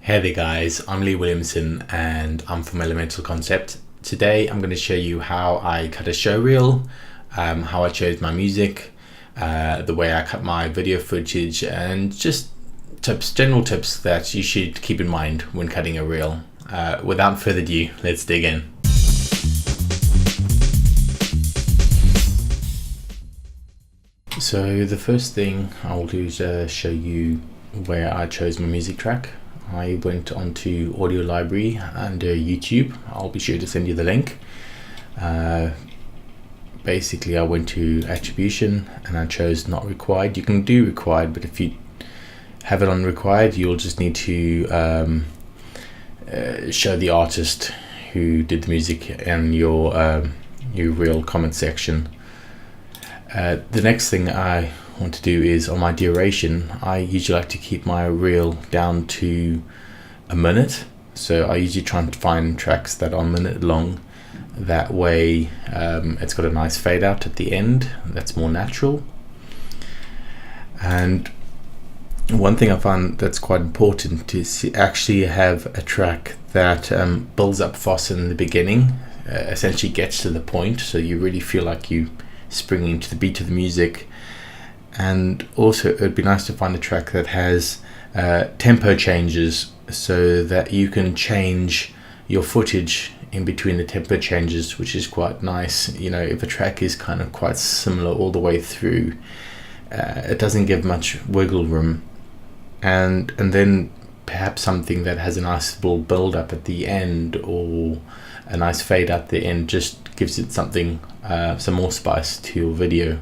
Hey there guys, I'm Lee Williamson and I'm from Elemental Concept. Today I'm going to show you how I cut a show reel, how I chose my music, the way I cut my video footage, and just general tips that you should keep in mind when cutting a reel. Without further ado, let's dig in. So the first thing I will do is show you where I chose my music track. I went onto Audio Library under YouTube. I'll be sure to send you the link. Basically I went to attribution and I chose not required. You can do required, but if you have it on required, you'll just need to show the artist who did the music in your reel comment section. The next thing I want to do is on my duration. I usually like to keep my reel down to a minute, so I usually try and find tracks that are a minute long. That way it's got a nice fade out at the end that's more natural. And one thing I find that's quite important is actually have a track that builds up fast in the beginning, essentially gets to the point, so you really feel like you spring into the beat of the music. And also it would be nice to find a track that has tempo changes, so that you can change your footage in between the tempo changes, which is quite nice. You know, if a track is kind of quite similar all the way through, it doesn't give much wiggle room. And then perhaps something that has a nice little build up at the end or a nice fade at the end just gives it something, some more spice to your video.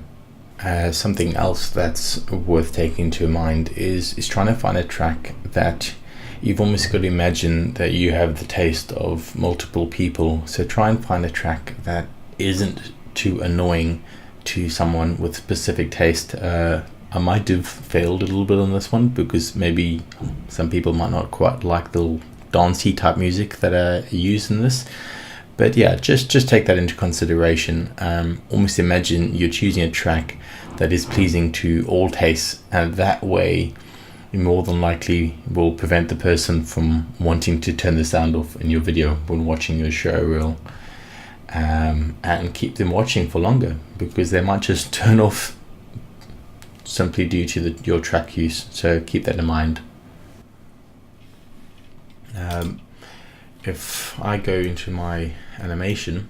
Something else that's worth taking into mind is trying to find a track that you've almost got to imagine that you have the taste of multiple people. So try and find a track that isn't too annoying to someone with specific taste. I might have failed a little bit on this one because maybe some people might not quite like the little dancey type music that are used in this. But yeah, just take that into consideration. Almost imagine you're choosing a track that is pleasing to all tastes, and that way you more than likely will prevent the person from wanting to turn the sound off in your video when watching your show reel, and keep them watching for longer, because they might just turn off simply due to your track use. So keep that in mind. If I go into my animation,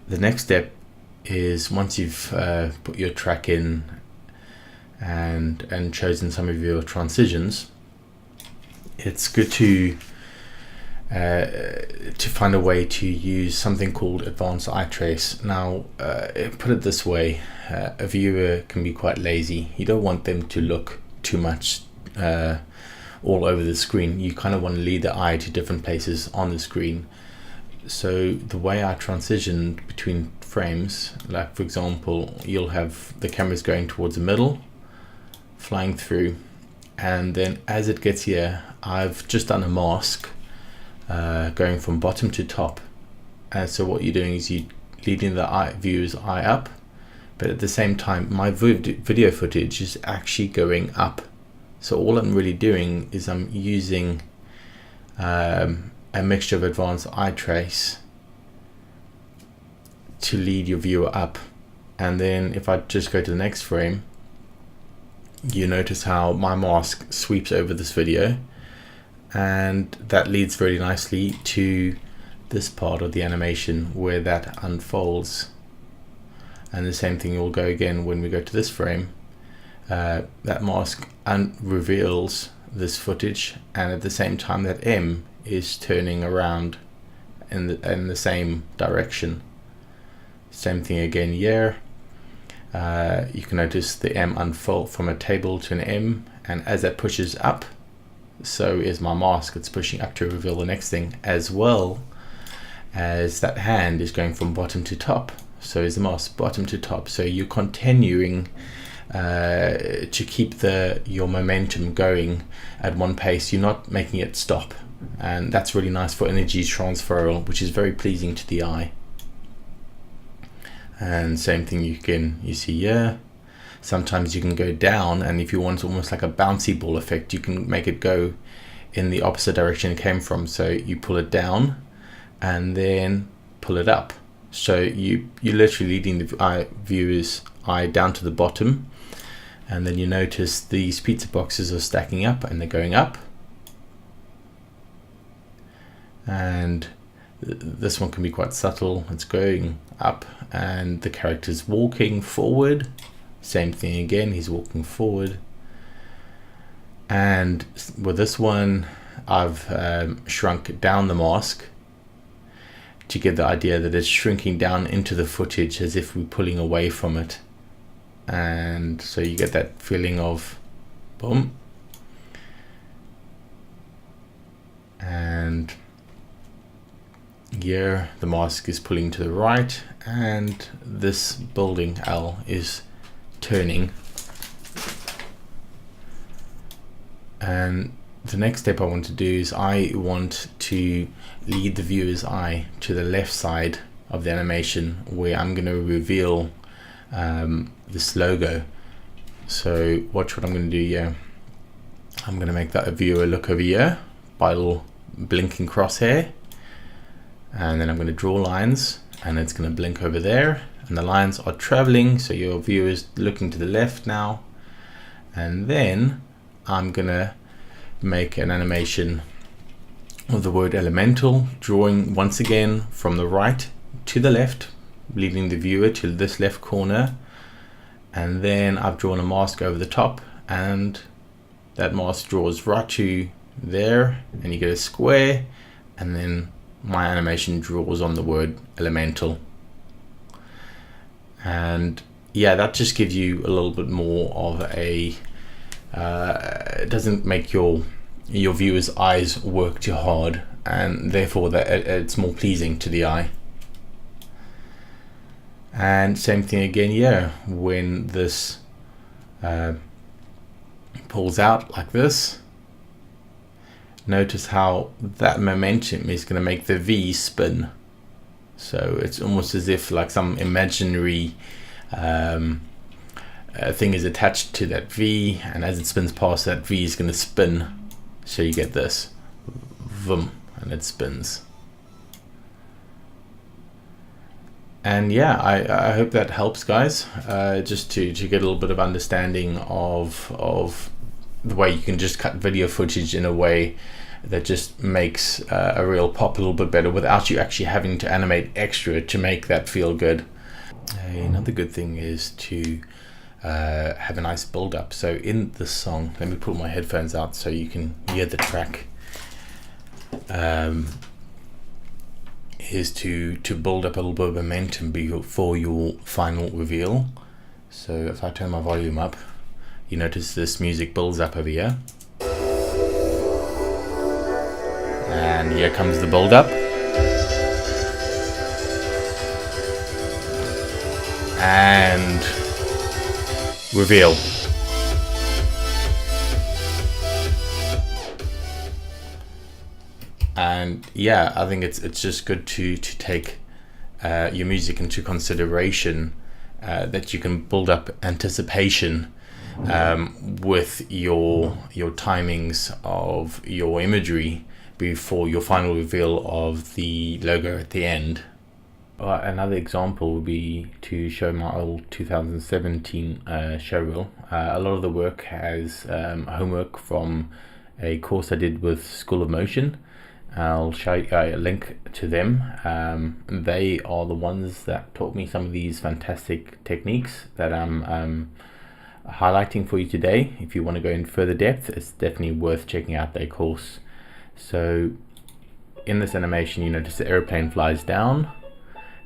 the next step is, once you've put your track in and chosen some of your transitions, it's good to find a way to use something called advanced eye trace. Now, put it this way, a viewer can be quite lazy. You don't want them to look too much all over the screen. You kind of want to lead the eye to different places on the screen. So the way I transitioned between frames, like for example, you'll have the cameras going towards the middle, flying through, and then as it gets here, I've just done a mask going from bottom to top. And so what you're doing is you're leading the viewer's eye up, but at the same time my video footage is actually going up. So all I'm really doing is I'm using a mixture of advanced eye trace to lead your viewer up. And then if I just go to the next frame, you notice how my mask sweeps over this video, And that leads very nicely to this part of the animation where that unfolds. And the same thing will go again when we go to this frame. That mask reveals this footage, and at the same time that M is turning around in the same direction. Same thing again here. You can notice the M unfold from a table to an M, and as that pushes up, so is my mask. It's pushing up to reveal the next thing, as well as that hand is going from bottom to top. So is the mask bottom to top. So you're continuing to keep your momentum going at one pace. You're not making it stop, and that's really nice for energy transfer, which is very pleasing to the eye. And same thing you see here. Sometimes you can go down, and if you want almost like a bouncy ball effect, you can make it go in the opposite direction it came from. So you pull it down and then pull it up. So you're literally leading the viewer's eye down to the bottom, and then you notice these pizza boxes are stacking up and they're going up. And this one can be quite subtle. It's going up and the character's walking forward. Same thing again, he's walking forward. And with this one, I've shrunk down the mask to get the idea that it's shrinking down into the footage as if we're pulling away from it. And so you get that feeling of boom. And here the mask is pulling to the right, and this building L is turning. And the next step I want to do is I want to lead the viewer's eye to the left side of the animation, where I'm going to reveal this logo. So watch what I'm going to do here. I'm going to make that viewer look over here by a little blinking crosshair, and then I'm going to draw lines, and it's going to blink over there, and the lines are traveling, so your viewer is looking to the left now. And then I'm going to make an animation of the word elemental, drawing once again from the right to the left, leading the viewer to this left corner. And then I've drawn a mask over the top, and that mask draws right to there, and you get a square, and then my animation draws on the word elemental. And yeah, that just gives you a little bit more of a it doesn't make your viewer's eyes work too hard, and therefore that it's more pleasing to the eye. And same thing again here, when this pulls out like this, notice how that momentum is going to make the V spin. So it's almost as if like some imaginary thing is attached to that V, and as it spins past, that V is going to spin. So you get this vroom, and it spins. And yeah, I hope that helps, guys, just to get a little bit of understanding of the way you can just cut video footage in a way that just makes a reel pop a little bit better without you actually having to animate extra to make that feel good. Another good thing is to have a nice build up. So in this song, let me pull my headphones out so you can hear the track, is to build up a little bit of momentum before your final reveal. So if I turn my volume up, you notice this music builds up over here, and here comes the build up, and reveal. And yeah, I think it's just good to take your music into consideration, that you can build up anticipation with your timings of your imagery before your final reveal of the logo at the end. Another example would be to show my old 2017 showreel. A lot of the work has homework from a course I did with School of Motion. I'll show you a link to them. They are the ones that taught me some of these fantastic techniques that I'm highlighting for you today. If you want to go in further depth, it's definitely worth checking out their course. So in this animation, you notice the airplane flies down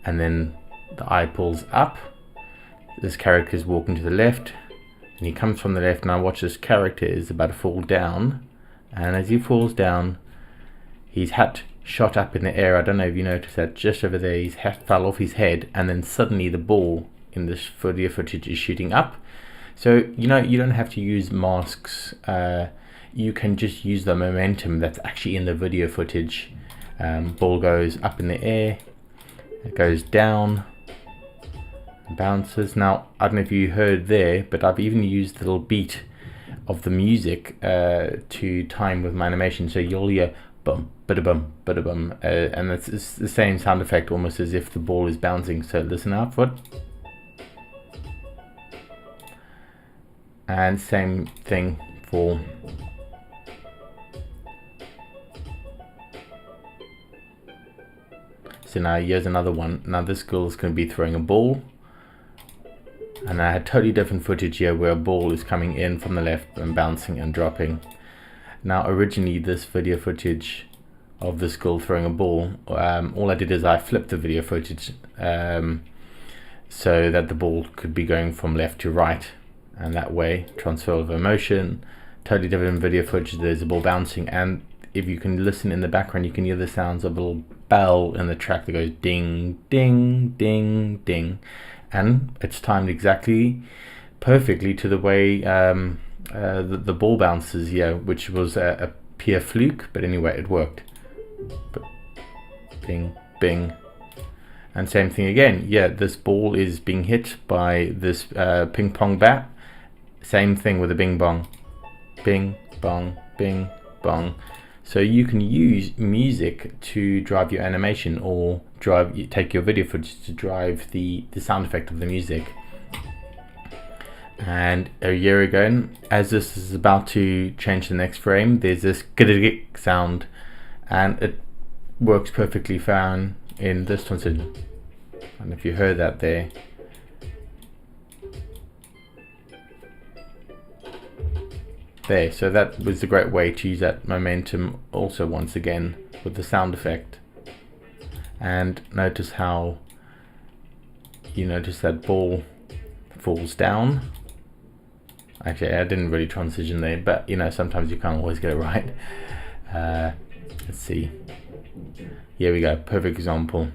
and then the eye pulls up. This character is walking to the left and he comes from the left. Now watch, this character is about to fall down, and as he falls down, his hat shot up in the air. I don't know if you noticed that, just over there his hat fell off his head, and then suddenly the ball in this video footage is shooting up. So you don't have to use masks. You can just use the momentum that's actually in the video footage. Ball goes up in the air, it goes down, bounces. Now I don't know if you heard there, but I've even used the little beat of the music to time with my animation, so you'll hear bum bada bum bada bum, and it's the same sound effect almost as if the ball is bouncing. So listen out for it. And same thing for so now here's another one. Now this girl is going to be throwing a ball, and I had totally different footage here where a ball is coming in from the left and bouncing and dropping. Now originally this video footage of this girl throwing a ball, all I did is I flipped the video footage so that the ball could be going from left to right, and that way transfer of emotion. Totally different video footage, there's a ball bouncing, and if you can listen in the background you can hear the sounds of a little bell in the track that goes ding ding ding ding, and it's timed exactly perfectly to the way the ball bounces here, which was a pure fluke, but anyway it worked. Bing bing, and same thing again. Yeah, this ball is being hit by this ping pong bat. Same thing with a bing bong, bing bong, bing bong. So you can use music to drive your animation, or take your video footage to drive the sound effect of the music. And a year ago, as this is about to change the next frame, there's this sound, and it works perfectly fine in this transition. And if you heard that there, so that was a great way to use that momentum also once again with the sound effect. And notice how you notice that ball falls down. Actually, I didn't really transition there, but sometimes you can't always get it right. Let's see. Here we go, perfect example.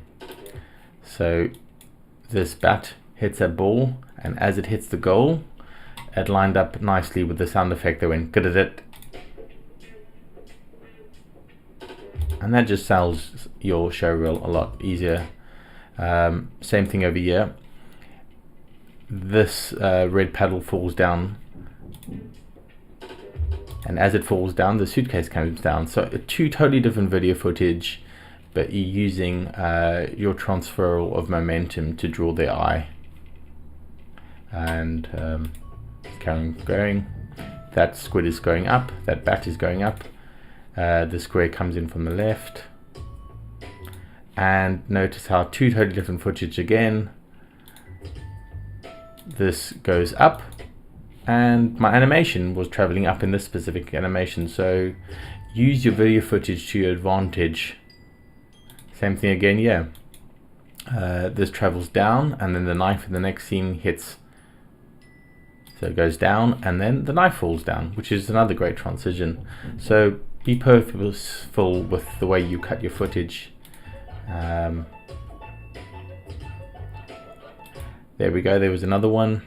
So this bat hits that ball, and as it hits the goal, it lined up nicely with the sound effect that went good, and that just sells your showreel a lot easier. Same thing over here. This red paddle falls down, and as it falls down the suitcase comes down. So two totally different video footage, but you're using your transfer of momentum to draw their eye. And carrying going, that squid is going up, that bat is going up, the square comes in from the left, and notice how two totally different footage again. This goes up, and my animation was traveling up in this specific animation, so use your video footage to your advantage. Same thing again, yeah. This travels down, and then the knife in the next scene hits. So it goes down, and then the knife falls down, which is another great transition. So be purposeful with the way you cut your footage. There we go, there was another one.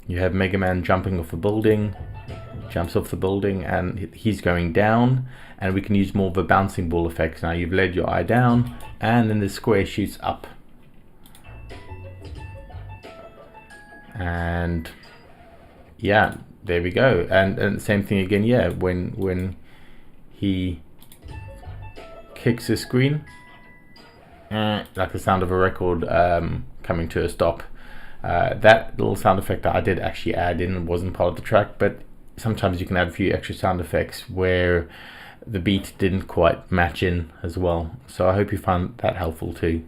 You have Mega Man jumping off a building, jumps off the building, and he's going down, and we can use more of a bouncing ball effect. Now you've laid your eye down, and then the square shoots up. And yeah, there we go. And same thing again, yeah, when he kicks the screen, like the sound of a record coming to a stop. That little sound effect that I did actually add in wasn't part of the track, but sometimes you can add a few extra sound effects where the beat didn't quite match in as well. So I hope you found that helpful too.